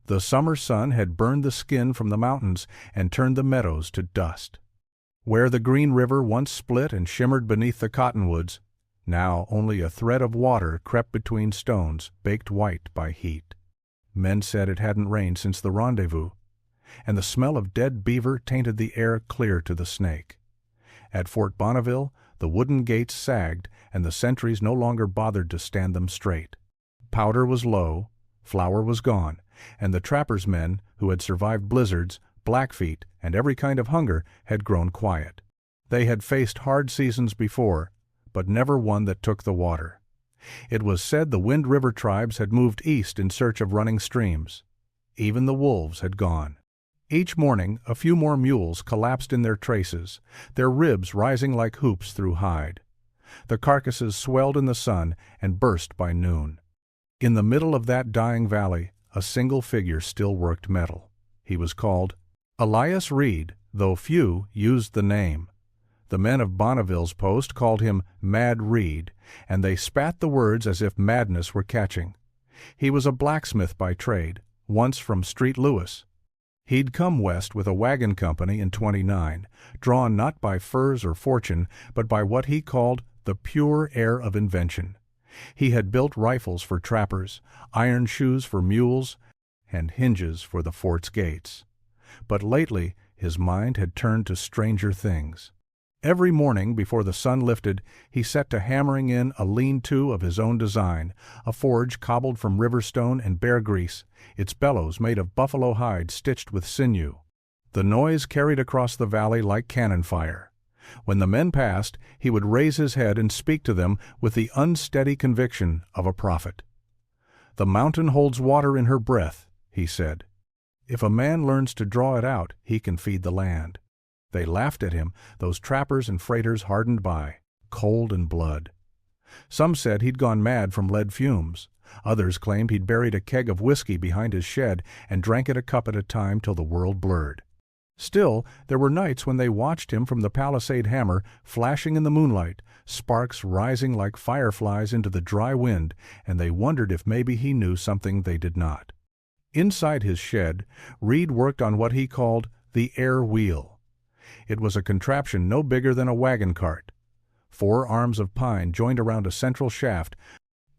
The summer sun had burned the skin from the mountains and turned the meadows to dust. Where the green river once split and shimmered beneath the cottonwoods, now only a thread of water crept between stones, baked white by heat. Men said it hadn't rained since the rendezvous, and the smell of dead beaver tainted the air clear to the snake. At Fort Bonneville, the wooden gates sagged, and the sentries no longer bothered to stand them straight. Powder was low, flour was gone, and the trappers' men, who had survived blizzards, Blackfeet, and every kind of hunger, had grown quiet. They had faced hard seasons before, but never one that took the water. It was said the Wind River tribes had moved east in search of running streams. Even the wolves had gone. Each morning a few more mules collapsed in their traces, their ribs rising like hoops through hide. The carcasses swelled in the sun and burst by noon. In the middle of that dying valley, a single figure still worked metal. He was called Elias Reed, though few used the name. The men of Bonneville's post called him Mad Reed, and they spat the words as if madness were catching. He was a blacksmith by trade, once from Street Louis. He'd come west with a wagon company in '29, drawn not by furs or fortune, but by what he called the pure air of invention. He had built rifles for trappers, iron shoes for mules, and hinges for the fort's gates. But lately his mind had turned to stranger things. Every morning before the sun lifted, he set to hammering in a lean-to of his own design, a forge cobbled from river stone and bear grease, its bellows made of buffalo hide stitched with sinew. The noise carried across the valley like cannon fire. When the men passed, he would raise his head and speak to them with the unsteady conviction of a prophet. "The mountain holds water in her breath," he said. "If a man learns to draw it out, he can feed the land." They laughed at him, those trappers and freighters hardened by, cold and blood. Some said he'd gone mad from lead fumes. Others claimed he'd buried a keg of whiskey behind his shed and drank it a cup at a time till the world blurred. Still, there were nights when they watched him from the palisade hammer, flashing in the moonlight, sparks rising like fireflies into the dry wind, and they wondered if maybe he knew something they did not. Inside his shed, Reed worked on what he called the air wheel. It was a contraption no bigger than a wagon cart. 4 arms of pine joined around a central shaft,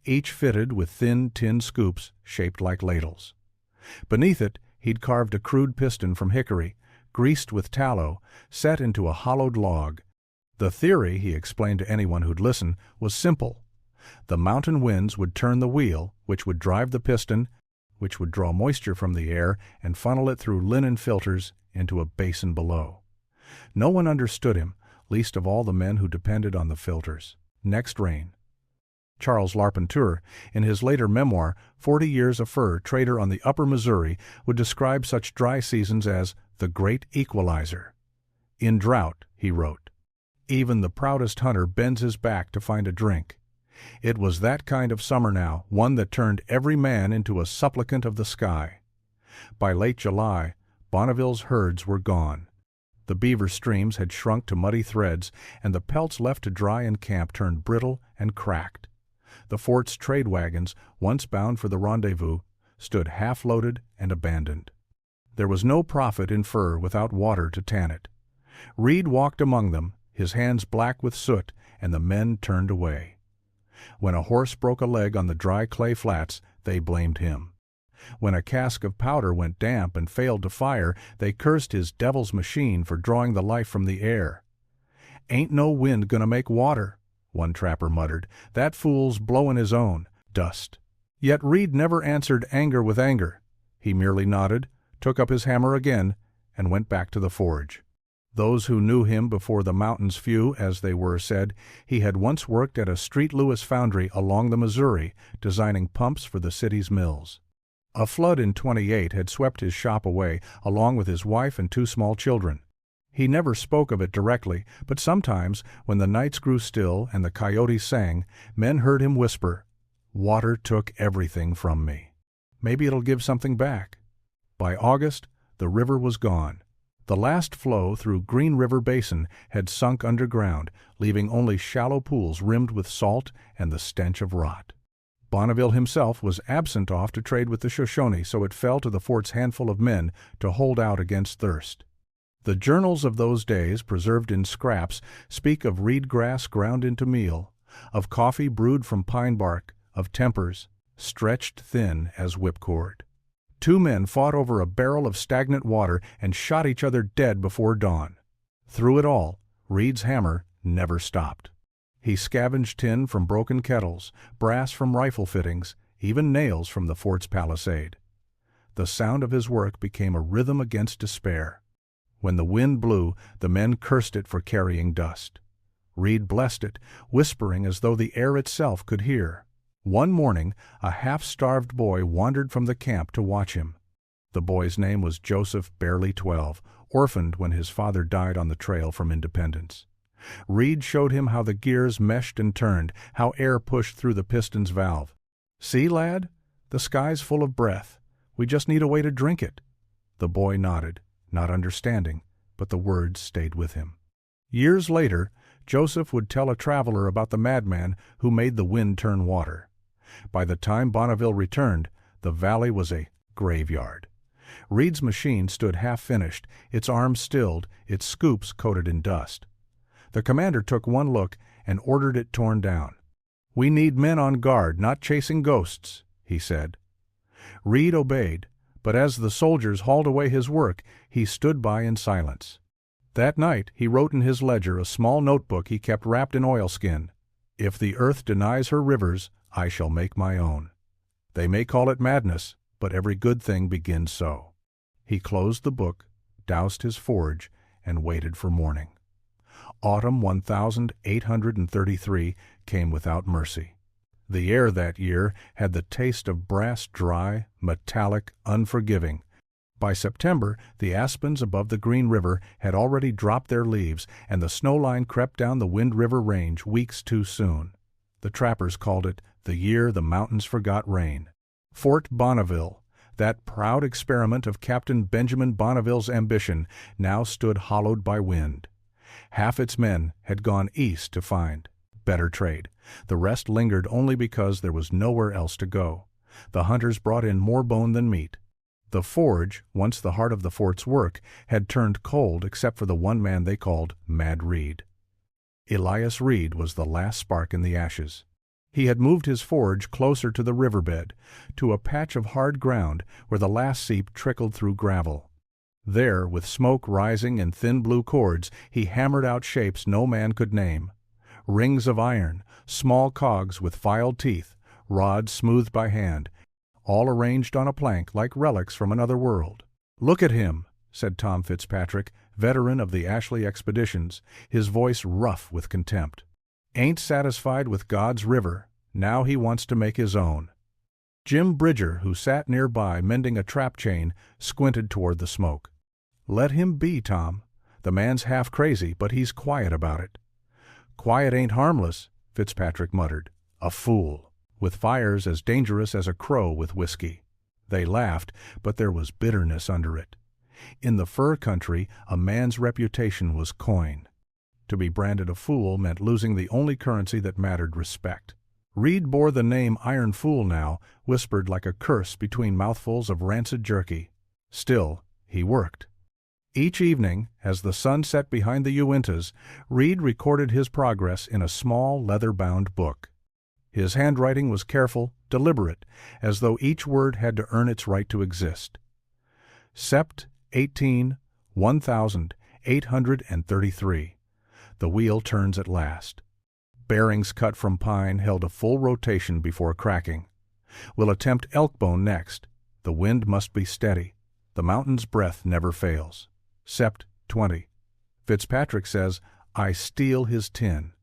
each fitted with thin tin scoops shaped like ladles. Beneath it, he'd carved a crude piston from hickory, greased with tallow, set into a hollowed log. The theory, he explained to anyone who'd listen, was simple. The mountain winds would turn the wheel, which would drive the piston, which would draw moisture from the air and funnel it through linen filters into a basin below. No one understood him, least of all the men who depended on the filters. Next rain. Charles Larpenteur, in his later memoir, 40 Years a Fur, trader on the upper Missouri, would describe such dry seasons as the great equalizer. In drought, he wrote, even the proudest hunter bends his back to find a drink. It was that kind of summer now, one that turned every man into a supplicant of the sky. By late July, Bonneville's herds were gone. The beaver streams had shrunk to muddy threads, and the pelts left to dry in camp turned brittle and cracked. The fort's trade wagons, once bound for the rendezvous, stood half-loaded and abandoned. There was no profit in fur without water to tan it. Reed walked among them, his hands black with soot, and the men turned away. When a horse broke a leg on the dry clay flats, they blamed him. When a cask of powder went damp and failed to fire, they cursed his devil's machine for drawing the life from the air. "Ain't no wind gonna make water," one trapper muttered. "That fool's blowin' his own dust." Yet Reed never answered anger with anger. He merely nodded, took up his hammer again, and went back to the forge. Those who knew him before the mountains few, as they were, said he had once worked at a Street Louis foundry along the Missouri, designing pumps for the city's mills. A flood in '28 had swept his shop away, along with his wife and 2 small children. He never spoke of it directly, but sometimes, when the nights grew still and the coyotes sang, men heard him whisper, "Water took everything from me. Maybe it'll give something back." By August, the river was gone. The last flow through Green River Basin had sunk underground, leaving only shallow pools rimmed with salt and the stench of rot. Bonneville himself was absent off to trade with the Shoshone, so it fell to the fort's handful of men to hold out against thirst. The journals of those days, preserved in scraps, speak of reed grass ground into meal, of coffee brewed from pine bark, of tempers, stretched thin as whipcord. 2 men fought over a barrel of stagnant water and shot each other dead before dawn. Through it all, Reed's hammer never stopped. He scavenged tin from broken kettles, brass from rifle fittings, even nails from the fort's palisade. The sound of his work became a rhythm against despair. When the wind blew, the men cursed it for carrying dust. Reed blessed it, whispering as though the air itself could hear. One morning, a half-starved boy wandered from the camp to watch him. The boy's name was Joseph, barely 12, orphaned when his father died on the trail from Independence. Reed showed him how the gears meshed and turned, how air pushed through the piston's valve. "See, lad? The sky's full of breath. We just need a way to drink it." The boy nodded, not understanding, but the words stayed with him. Years later, Joseph would tell a traveler about the madman who made the wind turn water. By the time Bonneville returned, the valley was a graveyard. Reed's machine stood half-finished, its arms stilled, its scoops coated in dust. The commander took one look and ordered it torn down. "We need men on guard, not chasing ghosts," he said. Reed obeyed, but as the soldiers hauled away his work, he stood by in silence. That night he wrote in his ledger, a small notebook he kept wrapped in oilskin, "If the earth denies her rivers, I shall make my own. They may call it madness, but every good thing begins so." He closed the book, doused his forge, and waited for morning. Autumn 1833 came without mercy. The air that year had the taste of brass, dry, metallic, unforgiving. By September, the aspens above the Green River had already dropped their leaves, and the snow line crept down the Wind River Range weeks too soon. The trappers called it the year the mountains forgot rain. Fort Bonneville, that proud experiment of Captain Benjamin Bonneville's ambition, now stood hollowed by wind. Half its men had gone east to find better trade. The rest lingered only because there was nowhere else to go. The hunters brought in more bone than meat. The forge, once the heart of the fort's work, had turned cold except for the one man they called Mad Reed. Elias Reed was the last spark in the ashes. He had moved his forge closer to the riverbed, to a patch of hard ground where the last seep trickled through gravel. There, with smoke rising in thin blue cords, he hammered out shapes no man could name. Rings of iron, small cogs with filed teeth, rods smoothed by hand, all arranged on a plank like relics from another world. "Look at him," said Tom Fitzpatrick, veteran of the Ashley expeditions, his voice rough with contempt. "Ain't satisfied with God's river. Now he wants to make his own." Jim Bridger, who sat nearby mending a trap chain, squinted toward the smoke. "Let him be, Tom. The man's half crazy, but he's quiet about it." "Quiet ain't harmless," Fitzpatrick muttered. "A fool, with fires as dangerous as a crow with whiskey." They laughed, but there was bitterness under it. In the fur country, a man's reputation was coin. To be branded a fool meant losing the only currency that mattered, respect. Reed bore the name Iron Fool now, whispered like a curse between mouthfuls of rancid jerky. Still, he worked. Each evening, as the sun set behind the Uintas, Reed recorded his progress in a small leather-bound book. His handwriting was careful, deliberate, as though each word had to earn its right to exist. Sept 18, 1833. The wheel turns at last. Bearings cut from pine held a full rotation before cracking. We'll attempt elk-bone next. The wind must be steady. The mountain's breath never fails. Sept 20. Fitzpatrick says, "I steal his tin."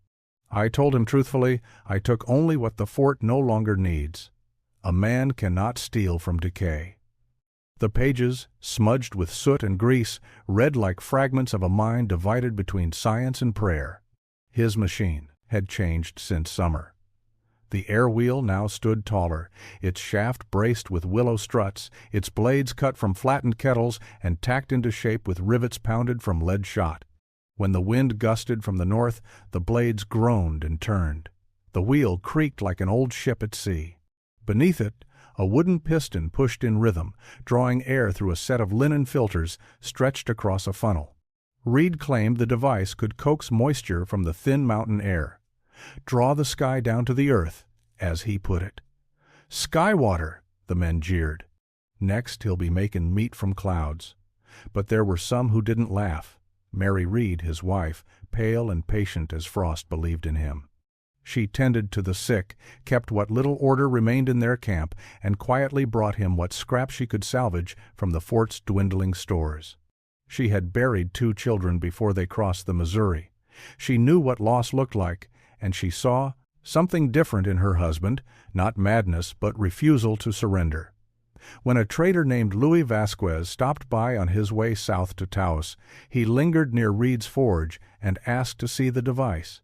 I told him truthfully, I took only what the fort no longer needs. A man cannot steal from decay. The pages, smudged with soot and grease, read like fragments of a mind divided between science and prayer. His machine had changed since summer. The air wheel now stood taller, its shaft braced with willow struts, its blades cut from flattened kettles and tacked into shape with rivets pounded from lead shot. When the wind gusted from the north, the blades groaned and turned. The wheel creaked like an old ship at sea. Beneath it, a wooden piston pushed in rhythm, drawing air through a set of linen filters stretched across a funnel. Reed claimed the device could coax moisture from the thin mountain air. "Draw the sky down to the earth," as he put it. "Sky water," the men jeered. "Next he'll be making meat from clouds." But there were some who didn't laugh. Mary Reed, his wife, pale and patient as frost, believed in him. She tended to the sick, kept what little order remained in their camp, and quietly brought him what scraps she could salvage from the fort's dwindling stores. She had buried 2 children before they crossed the Missouri. She knew what loss looked like, and she saw something different in her husband, not madness but refusal to surrender. When a trader named Louis Vasquez stopped by on his way south to Taos, he lingered near Reed's forge and asked to see the device.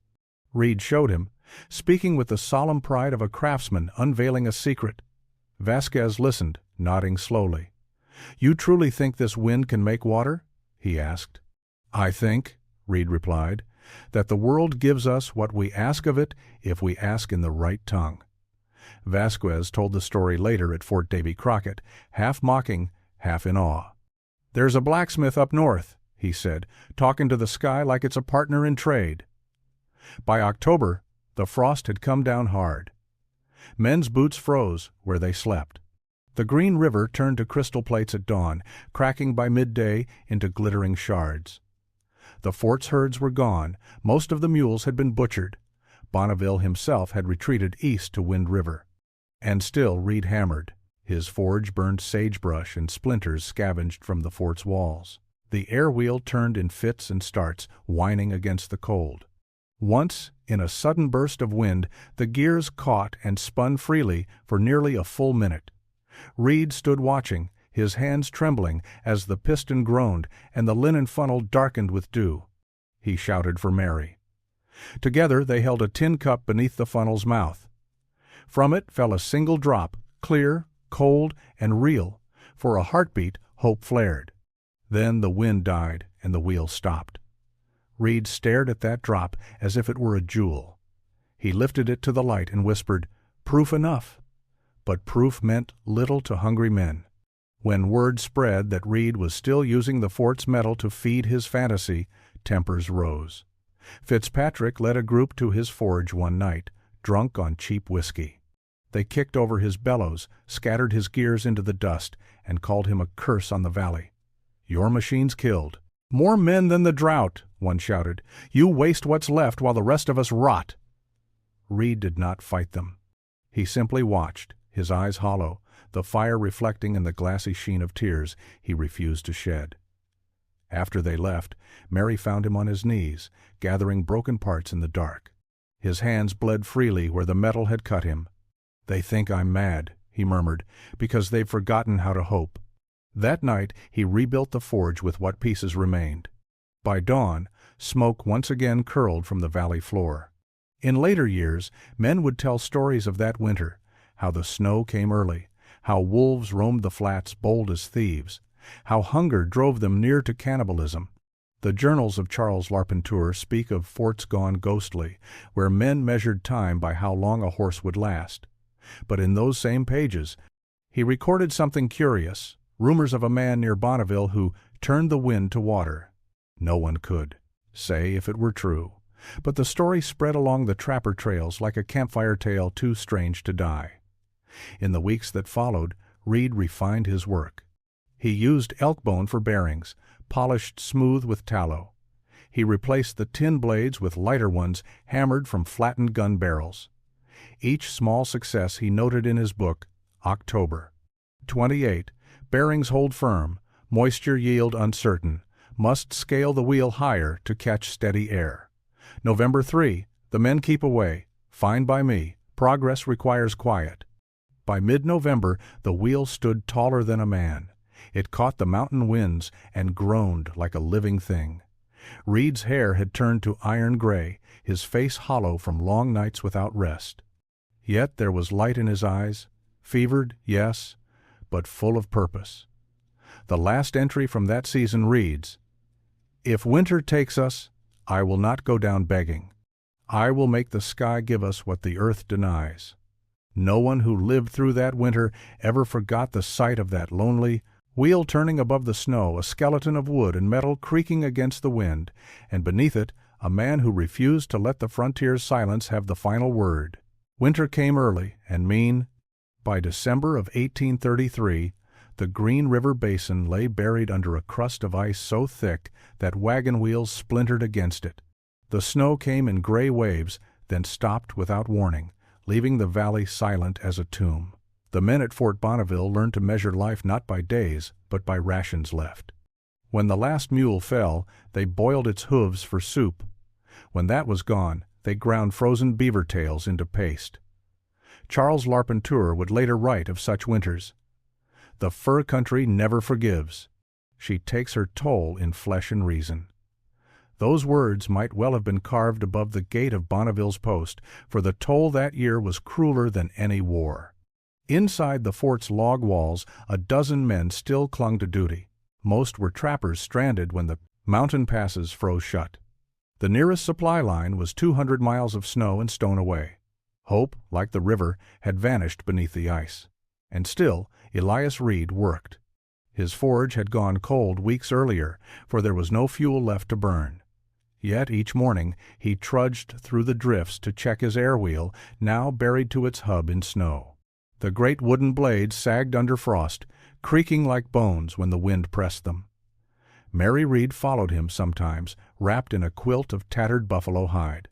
Reed showed him, speaking with the solemn pride of a craftsman unveiling a secret. Vasquez listened, nodding slowly. "You truly think this wind can make water?" he asked. "I think," Reed replied, "that the world gives us what we ask of it if we ask in the right tongue." Vasquez told the story later at Fort Davy Crockett, half mocking, half in awe. "There's a blacksmith up north," he said, "talking to the sky like it's a partner in trade." By October, the frost had come down hard. Men's boots froze where they slept. The Green River turned to crystal plates at dawn, cracking by midday into glittering shards. The fort's herds were gone, most of the mules had been butchered. Bonneville himself had retreated east to Wind River. And still Reed hammered. His forge burned sagebrush and splinters scavenged from the fort's walls. The air wheel turned in fits and starts, whining against the cold. Once, in a sudden burst of wind, the gears caught and spun freely for nearly a full minute. Reed stood watching, his hands trembling as the piston groaned and the linen funnel darkened with dew. He shouted for Mary. Together they held a tin cup beneath the funnel's mouth. From it fell a single drop, clear, cold, and real. For a heartbeat, hope flared. Then the wind died and the wheel stopped. Reed stared at that drop as if it were a jewel. He lifted it to the light and whispered, "Proof enough." But proof meant little to hungry men. When word spread that Reed was still using the fort's metal to feed his fantasy, tempers rose. Fitzpatrick led a group to his forge one night, drunk on cheap whiskey. They kicked over his bellows, scattered his gears into the dust, and called him a curse on the valley. "Your machine's killed." "More men than the drought," one shouted. "You waste what's left while the rest of us rot." Reed did not fight them. He simply watched, his eyes hollow, the fire reflecting in the glassy sheen of tears he refused to shed. After they left, Mary found him on his knees, gathering broken parts in the dark. His hands bled freely where the metal had cut him. "They think I'm mad," he murmured, "because they've forgotten how to hope." That night he rebuilt the forge with what pieces remained. By dawn, smoke once again curled from the valley floor. In later years, men would tell stories of that winter, how the snow came early, how wolves roamed the flats bold as thieves, how hunger drove them near to cannibalism. The journals of Charles Larpenteur speak of forts gone ghostly, where men measured time by how long a horse would last. But in those same pages, he recorded something curious, rumors of a man near Bonneville who turned the wind to water. No one could say if it were true, but the story spread along the trapper trails like a campfire tale too strange to die. In the weeks that followed, Reed refined his work. He used elk bone for bearings, polished smooth with tallow. He replaced the tin blades with lighter ones hammered from flattened gun barrels. Each small success he noted in his book, October. 28. Bearings hold firm, moisture yield uncertain, must scale the wheel higher to catch steady air. November 3. The men keep away, fine by me, progress requires quiet. By mid-November the wheel stood taller than a man. It caught the mountain winds and groaned like a living thing. Reed's hair had turned to iron gray, his face hollow from long nights without rest. Yet there was light in his eyes, fevered, yes, but full of purpose. The last entry from that season reads, "If winter takes us, I will not go down begging. I will make the sky give us what the earth denies." No one who lived through that winter ever forgot the sight of that lonely wheel turning above the snow, a skeleton of wood and metal creaking against the wind, and beneath it a man who refused to let the frontier's silence have the final word. Winter came early and mean. By December of 1833, the Green River Basin lay buried under a crust of ice so thick that wagon wheels splintered against it. The snow came in gray waves, then stopped without warning, leaving the valley silent as a tomb. The men at Fort Bonneville learned to measure life not by days, but by rations left. When the last mule fell, they boiled its hooves for soup. When that was gone, they ground frozen beaver tails into paste. Charles Larpenteur would later write of such winters, "The fur country never forgives. She takes her toll in flesh and reason." Those words might well have been carved above the gate of Bonneville's post, for the toll that year was crueler than any war. Inside the fort's log walls, a dozen men still clung to duty. Most were trappers stranded when the mountain passes froze shut. The nearest supply line was 200 miles of snow and stone away. Hope, like the river, had vanished beneath the ice. And still, Elias Reed worked. His forge had gone cold weeks earlier, for there was no fuel left to burn. Yet each morning he trudged through the drifts to check his air wheel, now buried to its hub in snow. The great wooden blades sagged under frost, creaking like bones when the wind pressed them. Mary Reed followed him sometimes, wrapped in a quilt of tattered buffalo hide.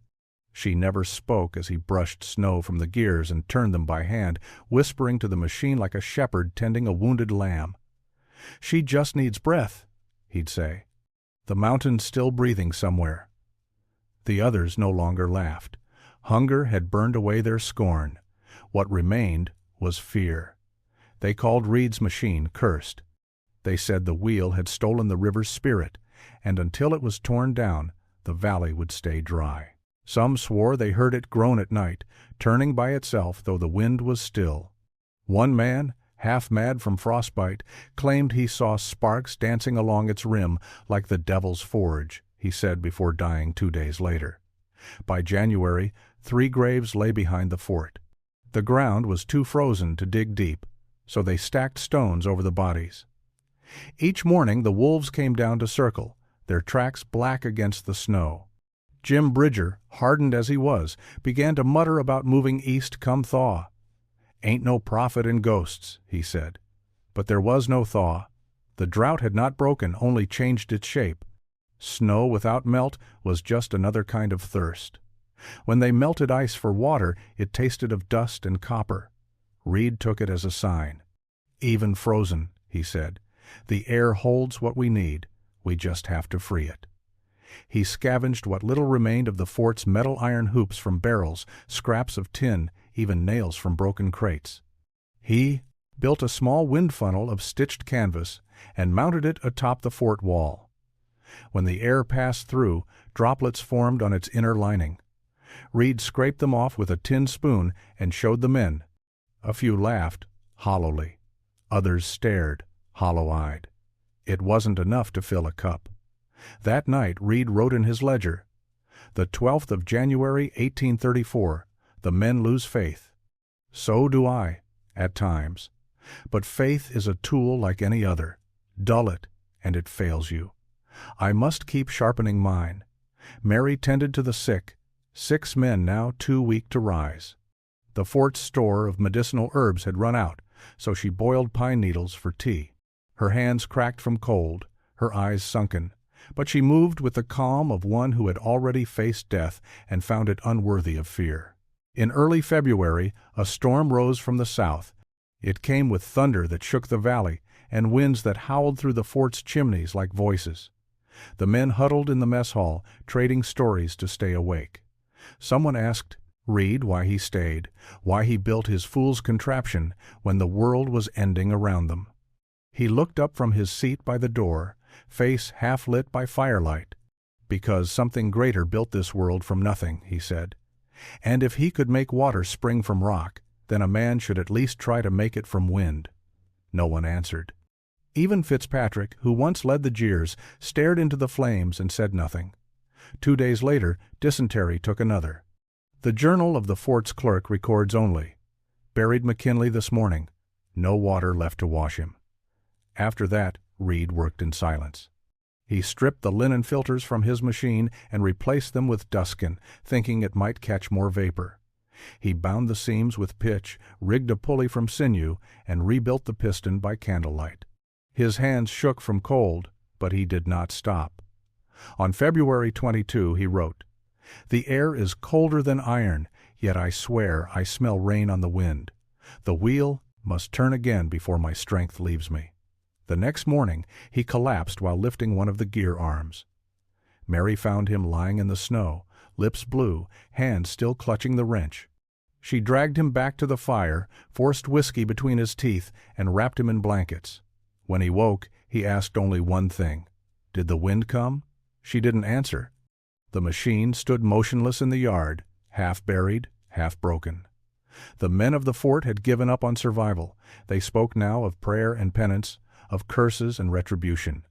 She never spoke as he brushed snow from the gears and turned them by hand, whispering to the machine like a shepherd tending a wounded lamb. "She just needs breath," he'd say. The mountains still breathing somewhere. The others no longer laughed. Hunger had burned away their scorn. What remained was fear. They called Reed's machine cursed. They said the wheel had stolen the river's spirit, and until it was torn down, the valley would stay dry. Some swore they heard it groan at night, turning by itself though the wind was still. One man, half mad from frostbite, claimed he saw sparks dancing along its rim like the devil's forge, he said before dying 2 days later. By January, 3 graves lay behind the fort. The ground was too frozen to dig deep, so they stacked stones over the bodies. Each morning the wolves came down to circle, their tracks black against the snow. Jim Bridger, hardened as he was, began to mutter about moving east come thaw. "Ain't no profit in ghosts," he said. But there was no thaw. The drought had not broken, only changed its shape. Snow without melt was just another kind of thirst. When they melted ice for water, it tasted of dust and copper. Reed took it as a sign. "Even frozen," he said, "the air holds what we need. We just have to free it." He scavenged what little remained of the fort's metal iron hoops from barrels, scraps of tin, even nails from broken crates. He built a small wind funnel of stitched canvas and mounted it atop the fort wall. When the air passed through, droplets formed on its inner lining. Reed scraped them off with a tin spoon and showed the men. A few laughed, hollowly. Others stared, hollow-eyed. It wasn't enough to fill a cup. That night Reed wrote in his ledger, "The 12th of January, 1834, the men lose faith. So do I, at times. But faith is a tool like any other. Dull it, and it fails you. I must keep sharpening mine." Mary tended to the sick, 6 men now too weak to rise. The fort's store of medicinal herbs had run out, so she boiled pine needles for tea. Her hands cracked from cold, her eyes sunken, but she moved with the calm of one who had already faced death and found it unworthy of fear. In early February, a storm rose from the south. It came with thunder that shook the valley and winds that howled through the fort's chimneys like voices. The men huddled in the mess hall, trading stories to stay awake. Someone asked Reed why he stayed, why he built his fool's contraption when the world was ending around them. He looked up from his seat by the door, face half lit by firelight. "Because something greater built this world from nothing," he said. "And if he could make water spring from rock, then a man should at least try to make it from wind." No one answered. Even Fitzpatrick, who once led the jeers, stared into the flames and said nothing. 2 days later, dysentery took another. The journal of the fort's clerk records only, Buried McKinley this morning. No water left to wash him." After that, Reed worked in silence. He stripped the linen filters from his machine and replaced them with duskin, thinking it might catch more vapor. He bound the seams with pitch, rigged a pulley from sinew, and rebuilt the piston by candlelight. His hands shook from cold, but he did not stop. On February 22 he wrote, "The air is colder than iron, yet I swear I smell rain on the wind. The wheel must turn again before my strength leaves me." The next morning he collapsed while lifting one of the gear arms. Mary found him lying in the snow, lips blue, hands still clutching the wrench. She dragged him back to the fire, forced whiskey between his teeth, and wrapped him in blankets. When he woke, he asked only one thing. Did the wind come? She didn't answer. The machine stood motionless in the yard, half buried, half broken. The men of the fort had given up on survival. They spoke now of prayer and penance, of curses and retribution.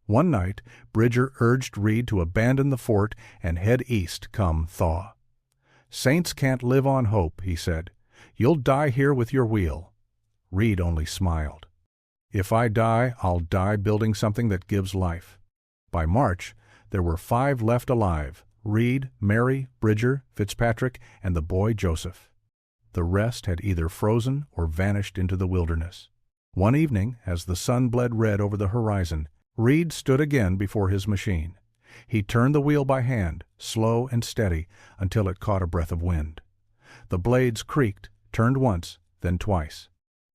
One night, Bridger urged Reed to abandon the fort and head east come thaw. "Saints can't live on hope," he said. "You'll die here with your wheel." Reed only smiled. "If I die, I'll die building something that gives life." By March, there were 5 left alive: Reed, Mary, Bridger, Fitzpatrick, and the boy Joseph. The rest had either frozen or vanished into the wilderness. One evening, as the sun bled red over the horizon, Reed stood again before his machine. He turned the wheel by hand, slow and steady, until it caught a breath of wind. The blades creaked, turned once, then twice.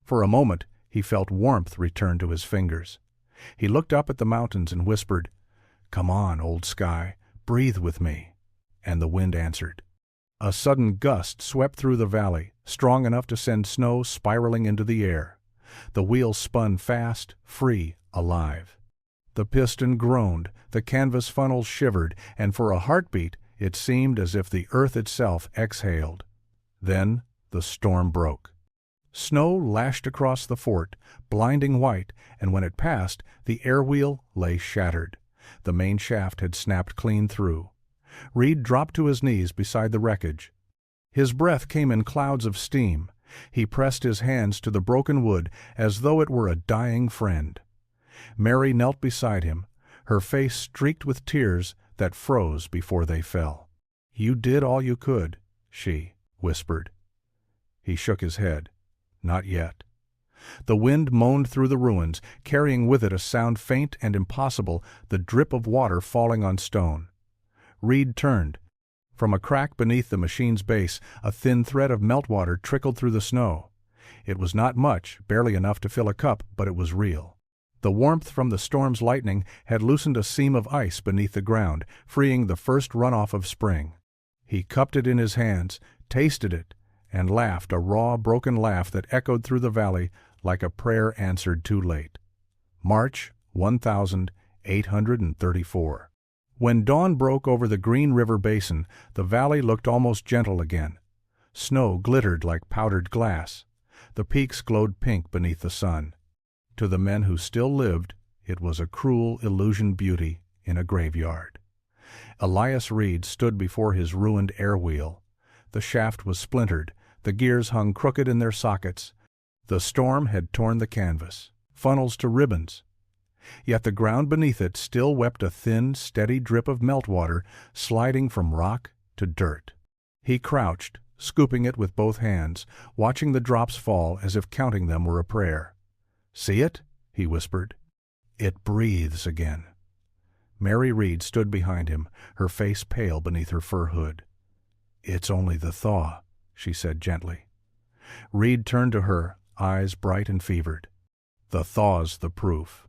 For a moment he felt warmth return to his fingers. He looked up at the mountains and whispered, "Come on, old sky, breathe with me." And the wind answered. A sudden gust swept through the valley, strong enough to send snow spiraling into the air. The wheel spun fast, free, alive. The piston groaned, the canvas funnels shivered, and for a heartbeat it seemed as if the earth itself exhaled. Then the storm broke. Snow lashed across the fort, blinding white, and when it passed, the air wheel lay shattered. The main shaft had snapped clean through. Reed dropped to his knees beside the wreckage. His breath came in clouds of steam. He pressed his hands to the broken wood as though it were a dying friend. Mary knelt beside him, her face streaked with tears that froze before they fell. "You did all you could," she whispered. He shook his head. "Not yet." The wind moaned through the ruins, carrying with it a sound faint and impossible, the drip of water falling on stone. Reed turned. From a crack beneath the machine's base, a thin thread of meltwater trickled through the snow. It was not much, barely enough to fill a cup, but it was real. The warmth from the storm's lightning had loosened a seam of ice beneath the ground, freeing the first runoff of spring. He cupped it in his hands, tasted it, and laughed a raw, broken laugh that echoed through the valley like a prayer answered too late. March 1834. When dawn broke over the Green River basin, the valley looked almost gentle again. Snow glittered like powdered glass. The peaks glowed pink beneath the sun. To the men who still lived, it was a cruel illusion beauty in a graveyard. Elias Reed stood before his ruined air wheel. The shaft was splintered, the gears hung crooked in their sockets. The storm had torn the canvas, funnels to ribbons. Yet the ground beneath it still wept a thin, steady drip of meltwater sliding from rock to dirt. He crouched, scooping it with both hands, watching the drops fall as if counting them were a prayer. "See it?" he whispered. "It breathes again." Mary Reed stood behind him, her face pale beneath her fur hood. "It's only the thaw," she said gently. Reed turned to her, eyes bright and fevered. "The thaw's the proof."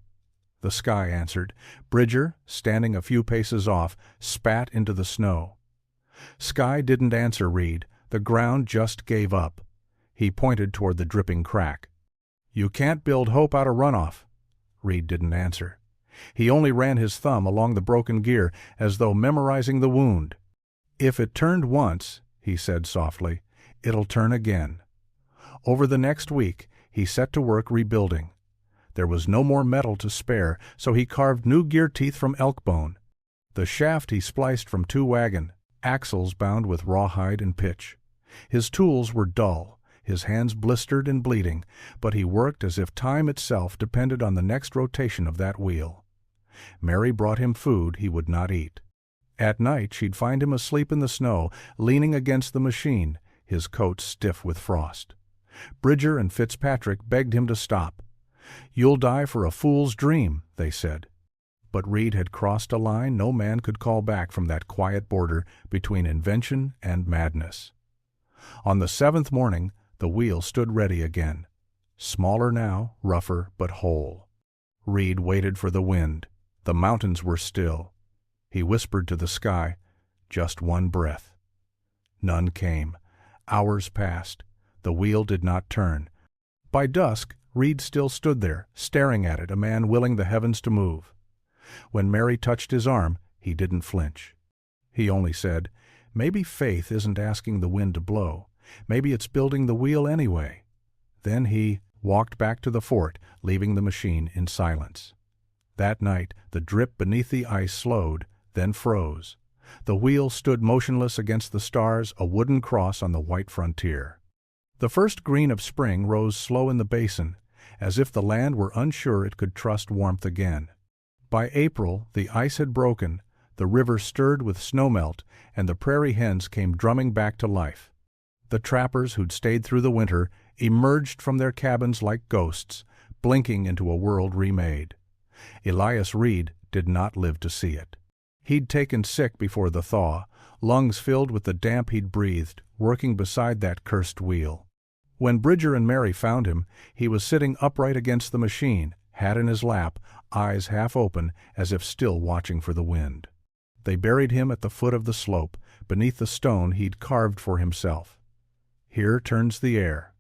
The sky answered. Bridger, standing a few paces off, spat into the snow. Sky didn't answer Reed. The ground just gave up. He pointed toward the dripping crack. "You can't build hope out of runoff." Reed didn't answer. He only ran his thumb along the broken gear as though memorizing the wound. "If it turned once," he said softly, "it'll turn again." Over the next week, he set to work rebuilding. There was no more metal to spare, so he carved new gear teeth from elk bone. The shaft he spliced from 2 wagon axles bound with rawhide and pitch. His tools were dull. his hands blistered and bleeding, but he worked as if time itself depended on the next rotation of that wheel. Mary brought him food he would not eat. At night she'd find him asleep in the snow, leaning against the machine, his coat stiff with frost. Bridger and Fitzpatrick begged him to stop. "You'll die for a fool's dream," they said. But Reed had crossed a line no man could call back from that quiet border between invention and madness. On the 7th morning, the wheel stood ready again. Smaller now, rougher, but whole. Reed waited for the wind. The mountains were still. He whispered to the sky, "Just one breath." None came. Hours passed. The wheel did not turn. By dusk, Reed still stood there, staring at it, a man willing the heavens to move. When Mary touched his arm, he didn't flinch. He only said, "Maybe faith isn't asking the wind to blow. Maybe it's building the wheel anyway." Then he walked back to the fort, leaving the machine in silence. That night, the drip beneath the ice slowed, then froze. The wheel stood motionless against the stars, a wooden cross on the white frontier. The first green of spring rose slow in the basin, as if the land were unsure it could trust warmth again. By April, the ice had broken, the river stirred with snowmelt, and the prairie hens came drumming back to life. The trappers who'd stayed through the winter emerged from their cabins like ghosts, blinking into a world remade. Elias Reed did not live to see it. He'd taken sick before the thaw, lungs filled with the damp he'd breathed, working beside that cursed wheel. When Bridger and Mary found him, he was sitting upright against the machine, hat in his lap, eyes half open, as if still watching for the wind. They buried him at the foot of the slope, beneath the stone he'd carved for himself. Here turns the air.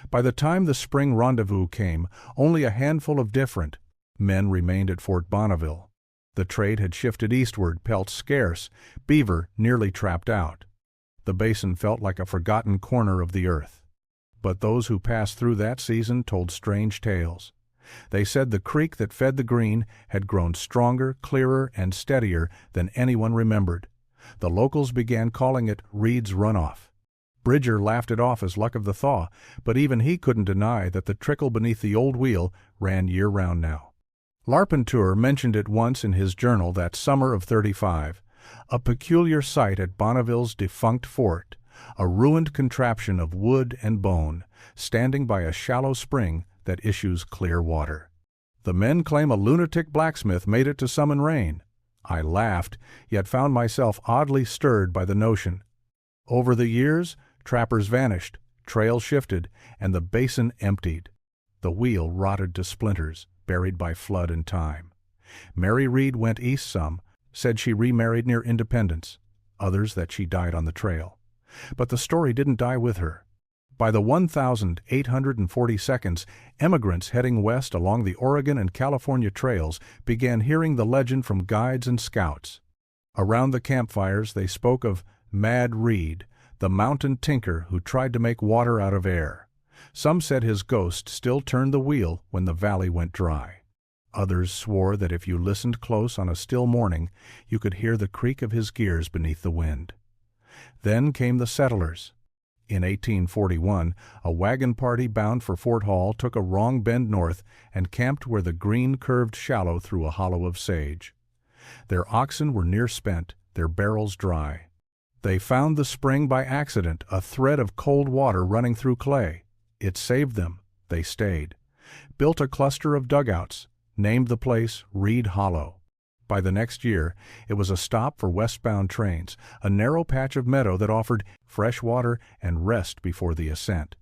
By the time the spring rendezvous came, only a handful of different men remained at Fort Bonneville. The trade had shifted eastward, pelts scarce, beaver nearly trapped out. The basin felt like a forgotten corner of the earth. But those who passed through that season told strange tales. They said the creek that fed the Green had grown stronger, clearer, and steadier than anyone remembered. The locals began calling it Reed's Runoff. Bridger laughed it off as luck of the thaw, but even he couldn't deny that the trickle beneath the old wheel ran year-round now. Larpenteur mentioned it once in his journal that summer of '35, a peculiar sight at Bonneville's defunct fort, a ruined contraption of wood and bone, standing by a shallow spring that issues clear water. The men claim a lunatic blacksmith made it to summon rain. I laughed, yet found myself oddly stirred by the notion. Over the years, trappers vanished, trails shifted, and the basin emptied. The wheel rotted to splinters, buried by flood and time. Mary Reed went east some, said she remarried near Independence, others that she died on the trail. But the story didn't die with her. By the 1,842nd, emigrants heading west along the Oregon and California trails began hearing the legend from guides and scouts. Around the campfires they spoke of Mad Reed, the mountain tinker who tried to make water out of air. Some said his ghost still turned the wheel when the valley went dry. Others swore that if you listened close on a still morning, you could hear the creak of his gears beneath the wind. Then came the settlers. In 1841, a wagon party bound for Fort Hall took a wrong bend north and camped where the Green curved shallow through a hollow of sage. Their oxen were near spent, their barrels dry. They found the spring by accident, a thread of cold water running through clay. It saved them. They stayed. Built a cluster of dugouts, named the place Reed Hollow. By the next year, it was a stop for westbound trains, a narrow patch of meadow that offered fresh water and rest before the ascent.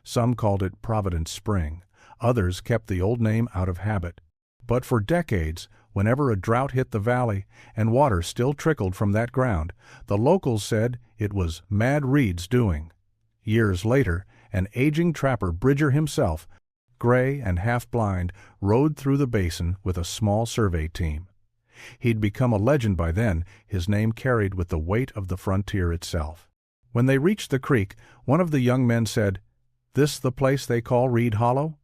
Some called it Providence Spring. Others kept the old name out of habit. But for decades, whenever a drought hit the valley and water still trickled from that ground, the locals said it was Mad Reed's doing. Years later, an aging trapper, Bridger himself, gray and half-blind, rode through the basin with a small survey team. He'd become a legend by then, his name carried with the weight of the frontier itself. When they reached the creek, one of the young men said, "This the place they call Reed Hollow?"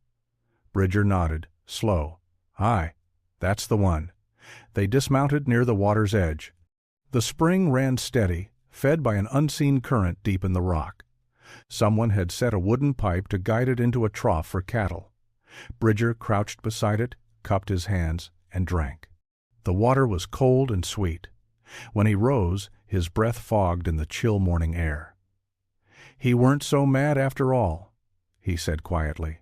Bridger nodded, slow. "Aye, that's the one." They dismounted near the water's edge. The spring ran steady, fed by an unseen current deep in the rock. Someone had set a wooden pipe to guide it into a trough for cattle. Bridger crouched beside it, cupped his hands, and drank. The water was cold and sweet. When he rose, his breath fogged in the chill morning air. "He weren't so mad after all," he said quietly.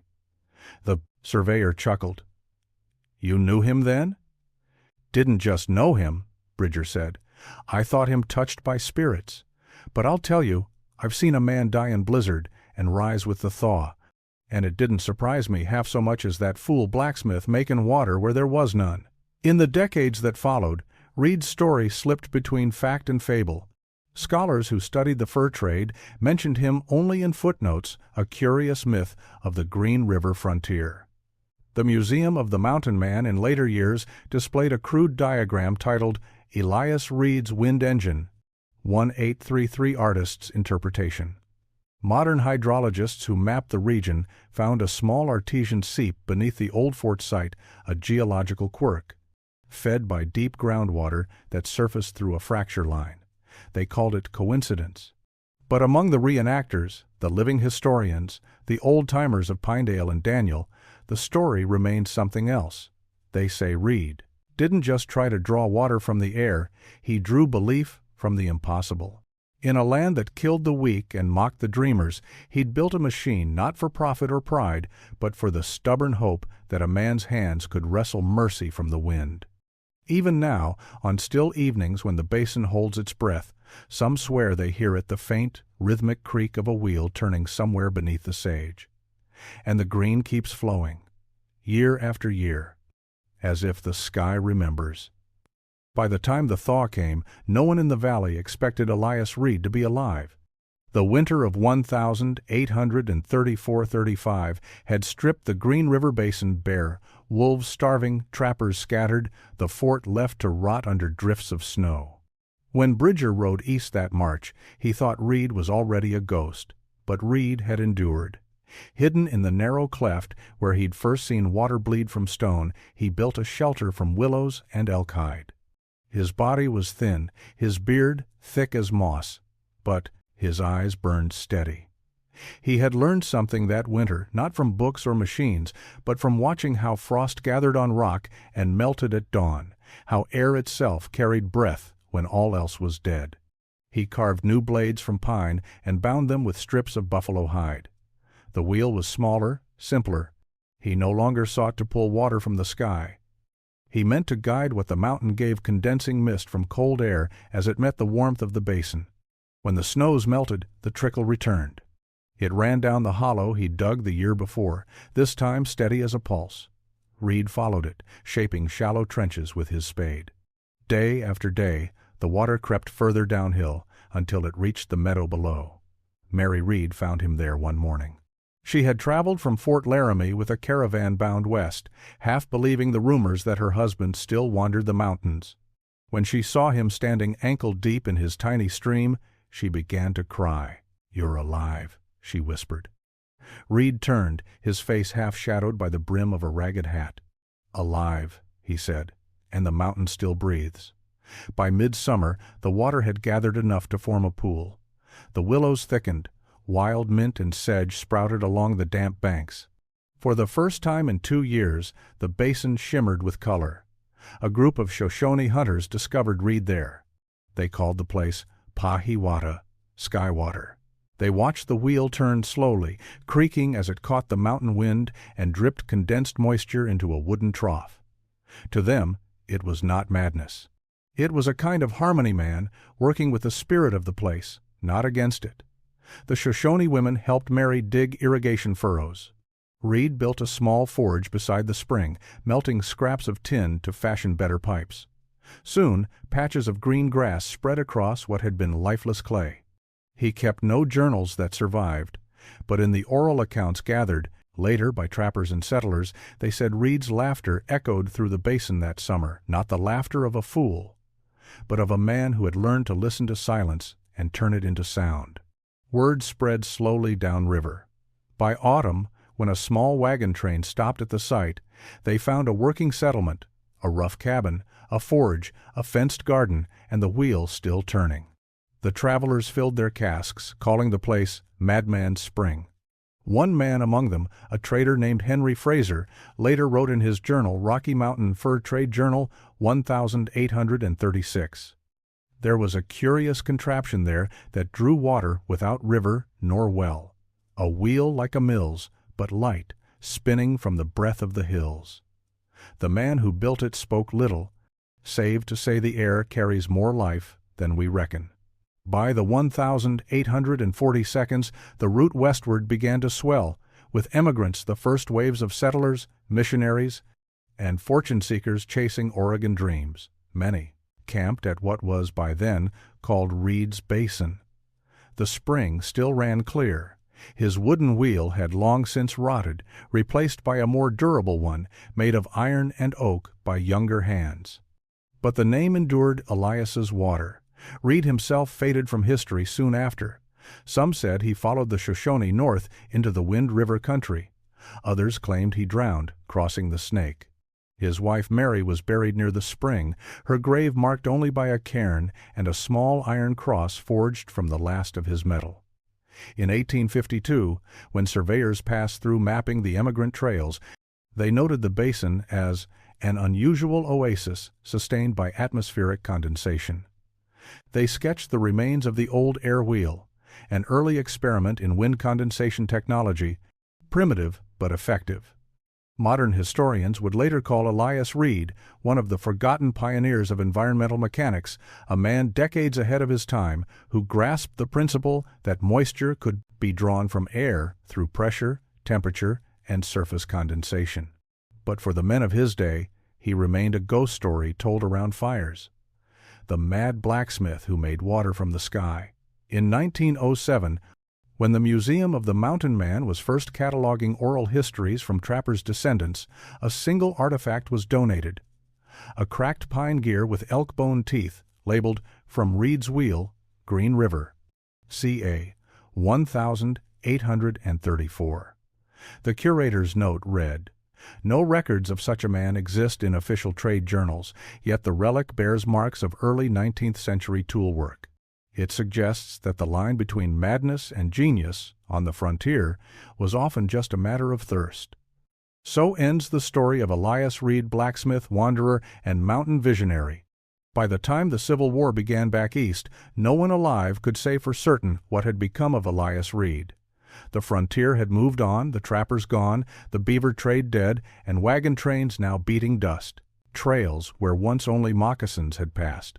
The surveyor chuckled. "You knew him then?" "Didn't just know him," Bridger said. "I thought him touched by spirits. But I'll tell you, I've seen a man die in blizzard and rise with the thaw, and it didn't surprise me half so much as that fool blacksmith making water where there was none." In the decades that followed, Reed's story slipped between fact and fable. Scholars who studied the fur trade mentioned him only in footnotes, a curious myth of the Green River frontier. The Museum of the Mountain Man in later years displayed a crude diagram titled Elias Reed's Wind Engine, 1833 artist's interpretation. Modern hydrologists who mapped the region found a small artesian seep beneath the old fort site, a geological quirk, fed by deep groundwater that surfaced through a fracture line. They called it coincidence. But among the reenactors, the living historians, the old-timers of Pinedale and Daniel, the story remained something else. They say Reed didn't just try to draw water from the air, he drew belief from the impossible. In a land that killed the weak and mocked the dreamers, he'd built a machine not for profit or pride, but for the stubborn hope that a man's hands could wrestle mercy from the wind. Even now, on still evenings when the basin holds its breath, some swear they hear it, the faint, rhythmic creak of a wheel turning somewhere beneath the sage. And the green keeps flowing, year after year, as if the sky remembers. By the time the thaw came, no one in the valley expected Elias Reed to be alive. The winter of 1834-35 had stripped the Green River Basin bare, wolves starving, trappers scattered, the fort left to rot under drifts of snow. When Bridger rode east that March, he thought Reed was already a ghost, but Reed had endured. Hidden in the narrow cleft where he'd first seen water bleed from stone, he built a shelter from willows and elk hide. His body was thin, his beard thick as moss, but his eyes burned steady. He had learned something that winter, not from books or machines, but from watching how frost gathered on rock and melted at dawn, how air itself carried breath when all else was dead. He carved new blades from pine and bound them with strips of buffalo hide. The wheel was smaller, simpler. He no longer sought to pull water from the sky. He meant to guide what the mountain gave, condensing mist from cold air as it met the warmth of the basin. When the snows melted, the trickle returned. It ran down the hollow he'd dug the year before, this time steady as a pulse. Reed followed it, shaping shallow trenches with his spade. Day after day, the water crept further downhill until it reached the meadow below. Mary Reed found him there one morning. She had traveled from Fort Laramie with a caravan bound west, half believing the rumors that her husband still wandered the mountains. When she saw him standing ankle-deep in his tiny stream, she began to cry. "You're alive," she whispered. Reed turned, his face half-shadowed by the brim of a ragged hat. "Alive," he said, "and the mountain still breathes." By midsummer, the water had gathered enough to form a pool. The willows thickened. Wild mint and sedge sprouted along the damp banks. For the first time in 2 years, the basin shimmered with color. A group of Shoshone hunters discovered Reed there. They called the place Pahiwata, Skywater. They watched the wheel turn slowly, creaking as it caught the mountain wind and dripped condensed moisture into a wooden trough. To them, it was not madness. It was a kind of harmony man working with the spirit of the place, not against it. The Shoshone women helped Mary dig irrigation furrows. Reed built a small forge beside the spring, melting scraps of tin to fashion better pipes. Soon, patches of green grass spread across what had been lifeless clay. He kept no journals that survived, but in the oral accounts gathered, later by trappers and settlers, they said Reed's laughter echoed through the basin that summer, not the laughter of a fool, but of a man who had learned to listen to silence and turn it into sound. Word spread slowly downriver. By autumn, when a small wagon train stopped at the site, they found a working settlement, a rough cabin, a forge, a fenced garden, and the wheel still turning. The travelers filled their casks, calling the place Madman's Spring. One man among them, a trader named Henry Fraser, later wrote in his journal Rocky Mountain Fur Trade Journal 1836. There was a curious contraption there that drew water without river nor well, a wheel like a mill's, but light, spinning from the breath of the hills. The man who built it spoke little, save to say the air carries more life than we reckon. By the 1840 the route westward began to swell, with emigrants, the first waves of settlers, missionaries, and fortune-seekers chasing Oregon dreams. Many camped at what was by then called Reed's Basin. The spring still ran clear. His wooden wheel had long since rotted, replaced by a more durable one made of iron and oak by younger hands. But the name endured Elias's water. Reed himself faded from history soon after. Some said he followed the Shoshone north into the Wind River country. Others claimed he drowned, crossing the Snake. His wife Mary was buried near the spring, her grave marked only by a cairn and a small iron cross forged from the last of his metal. In 1852, when surveyors passed through mapping the emigrant trails, they noted the basin as an unusual oasis sustained by atmospheric condensation. They sketched the remains of the old air wheel, an early experiment in wind condensation technology, primitive but effective. Modern historians would later call Elias Reed one of the forgotten pioneers of environmental mechanics, a man decades ahead of his time who grasped the principle that moisture could be drawn from air through pressure, temperature, and surface condensation. But for the men of his day, he remained a ghost story told around fires. The mad blacksmith who made water from the sky. In 1907, when the Museum of the Mountain Man was first cataloging oral histories from trappers' descendants, a single artifact was donated: a cracked pine gear with elk bone teeth, labeled "From Reed's Wheel, Green River, ca. 1834. The curator's note read, "No records of such a man exist in official trade journals, yet the relic bears marks of early 19th century tool work. It suggests that the line between madness and genius on the frontier was often just a matter of thirst." So ends the story of Elias Reed, blacksmith, wanderer, and mountain visionary. By the time the Civil War began back east, no one alive could say for certain what had become of Elias Reed. The frontier had moved on, the trappers gone, the beaver trade dead, and wagon trains now beating dust, trails where once only moccasins had passed.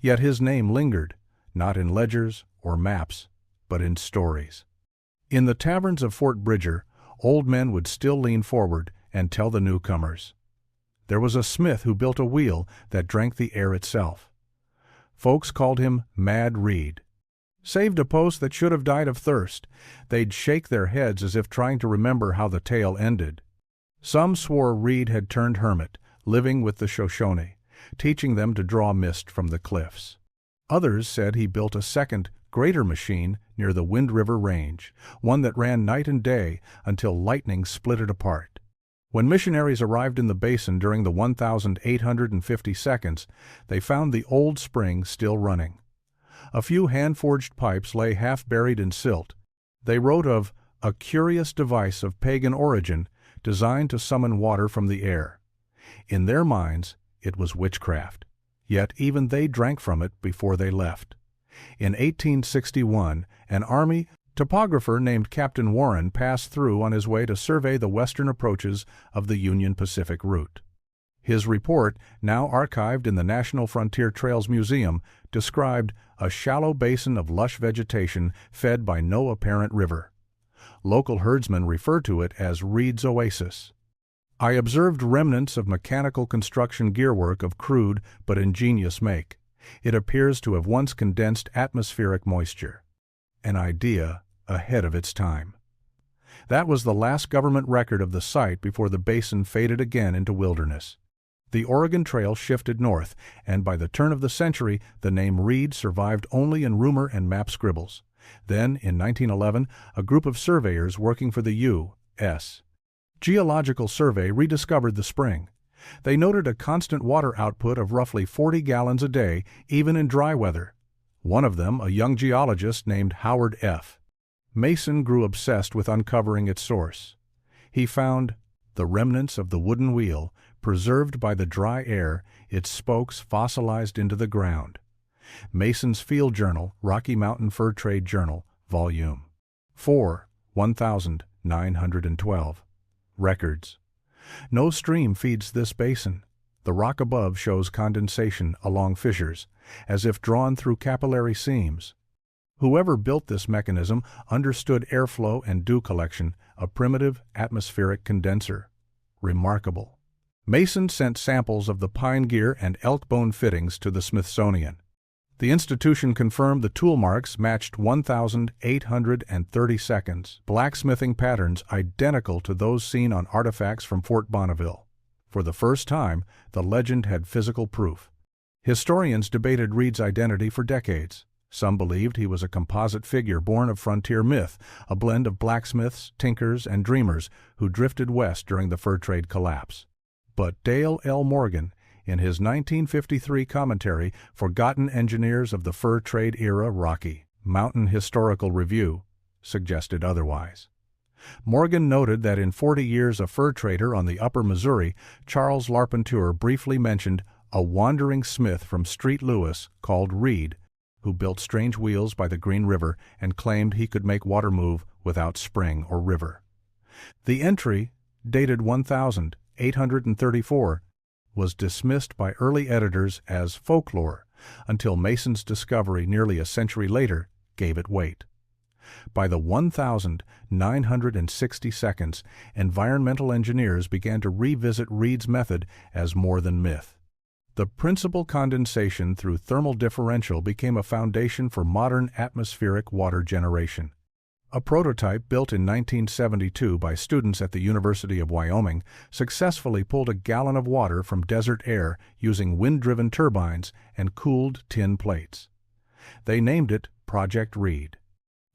Yet his name lingered, not in ledgers or maps, but in stories. In the taverns of Fort Bridger, old men would still lean forward and tell the newcomers. There was a smith who built a wheel that drank the air itself. Folks called him Mad Reed. Saved a post that should have died of thirst. They'd shake their heads as if trying to remember how the tale ended. Some swore Reed had turned hermit, living with the Shoshone, teaching them to draw mist from the cliffs. Others said he built a second, greater machine near the Wind River Range, one that ran night and day until lightning split it apart. When missionaries arrived in the basin during the 1850, they found the old spring still running. A few hand-forged pipes lay half-buried in silt. They wrote of a curious device of pagan origin designed to summon water from the air. In their minds, it was witchcraft. Yet even they drank from it before they left. In 1861, an Army topographer named Captain Warren passed through on his way to survey the western approaches of the Union Pacific route. His report, now archived in the National Frontier Trails Museum, described a shallow basin of lush vegetation fed by no apparent river. Local herdsmen refer to it as Reed's Oasis. I observed remnants of mechanical construction gearwork of crude but ingenious make. It appears to have once condensed atmospheric moisture. An idea ahead of its time. That was the last government record of the site before the basin faded again into wilderness. The Oregon Trail shifted north, and by the turn of the century, the name Reed survived only in rumor and map scribbles. Then, in 1911, a group of surveyors working for the U.S. Geological Survey rediscovered the spring. They noted a constant water output of roughly 40 gallons a day, even in dry weather. One of them, a young geologist named Howard F. Mason, grew obsessed with uncovering its source. He found the remnants of the wooden wheel, preserved by the dry air, its spokes fossilized into the ground. Mason's Field Journal, Rocky Mountain Fur Trade Journal, Volume 4, 1912. Records. No stream feeds this basin. The rock above shows condensation along fissures, as if drawn through capillary seams. Whoever built this mechanism understood airflow and dew collection, a primitive atmospheric condenser. Remarkable. Mason sent samples of the pine gear and elk bone fittings to the Smithsonian. The institution confirmed the tool marks matched 1,830 seconds, blacksmithing patterns identical to those seen on artifacts from Fort Bonneville. For the first time, the legend had physical proof. Historians debated Reed's identity for decades. Some believed he was a composite figure born of frontier myth, a blend of blacksmiths, tinkers, and dreamers who drifted west during the fur trade collapse. But Dale L. Morgan, in his 1953 commentary, Forgotten Engineers of the Fur Trade Era, Rocky Mountain Historical Review, suggested otherwise. Morgan noted that in 40 years a fur trader on the upper Missouri, Charles Larpenteur briefly mentioned a wandering smith from Street Louis called Reed, who built strange wheels by the Green River and claimed he could make water move without spring or river. The entry, dated 1834, was dismissed by early editors as folklore until Mason's discovery nearly a century later gave it weight. By the 1,960 seconds, environmental engineers began to revisit Reed's method as more than myth. The principal condensation through thermal differential became a foundation for modern atmospheric water generation. A prototype built in 1972 by students at the University of Wyoming successfully pulled a gallon of water from desert air using wind-driven turbines and cooled tin plates. They named it Project Reed.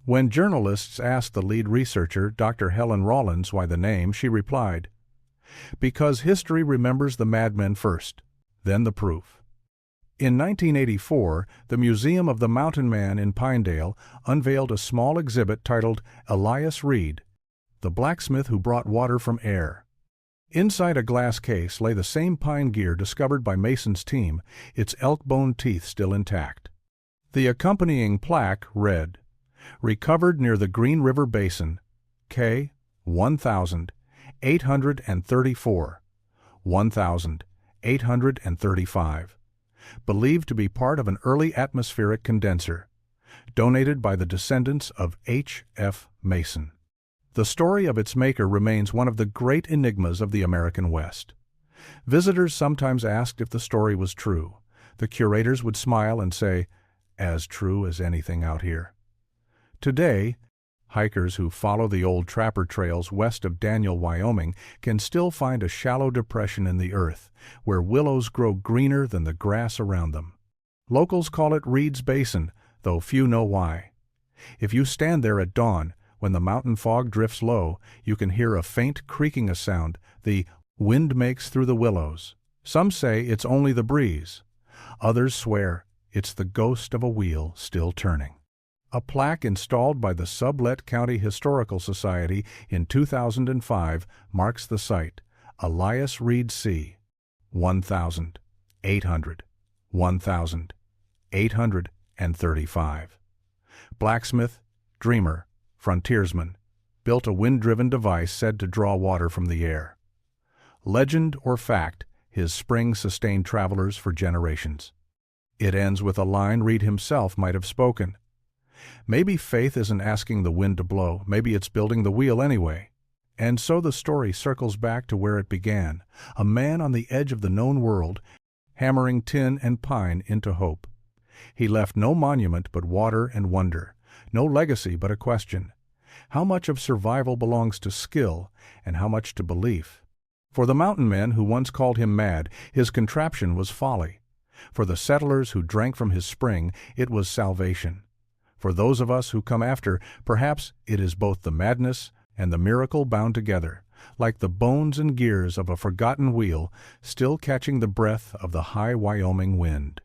When journalists asked the lead researcher, Dr. Helen Rawlins, why the name, she replied, "Because history remembers the madmen first, then the proof." In 1984, the Museum of the Mountain Man in Pinedale unveiled a small exhibit titled Elias Reed, the blacksmith who brought water from air. Inside a glass case lay the same pine gear discovered by Mason's team, its elk bone teeth still intact. The accompanying plaque read, "Recovered near the Green River Basin, K. 1,834, 1,835. Believed to be part of an early atmospheric condenser. Donated by the descendants of H. F. Mason." The story of its maker remains one of the great enigmas of the American West. Visitors sometimes asked if the story was true. The curators would smile and say, "As true as anything out here." Today, hikers who follow the old trapper trails west of Daniel, Wyoming, can still find a shallow depression in the earth, where willows grow greener than the grass around them. Locals call it Reed's Basin, though few know why. If you stand there at dawn, when the mountain fog drifts low, you can hear a faint creaking sound the wind makes through the willows. Some say it's only the breeze. Others swear it's the ghost of a wheel still turning. A plaque installed by the Sublette County Historical Society in 2005 marks the site, Elias Reed C. 1,835. Blacksmith, dreamer, frontiersman, built a wind-driven device said to draw water from the air. Legend or fact, his spring sustained travelers for generations. It ends with a line Reed himself might have spoken. Maybe faith isn't asking the wind to blow, maybe it's building the wheel anyway. And so the story circles back to where it began, a man on the edge of the known world, hammering tin and pine into hope. He left no monument but water and wonder, no legacy but a question. How much of survival belongs to skill, and how much to belief? For the mountain men who once called him mad, his contraption was folly. For the settlers who drank from his spring, it was salvation. For those of us who come after, perhaps it is both the madness and the miracle bound together, like the bones and gears of a forgotten wheel, still catching the breath of the high Wyoming wind.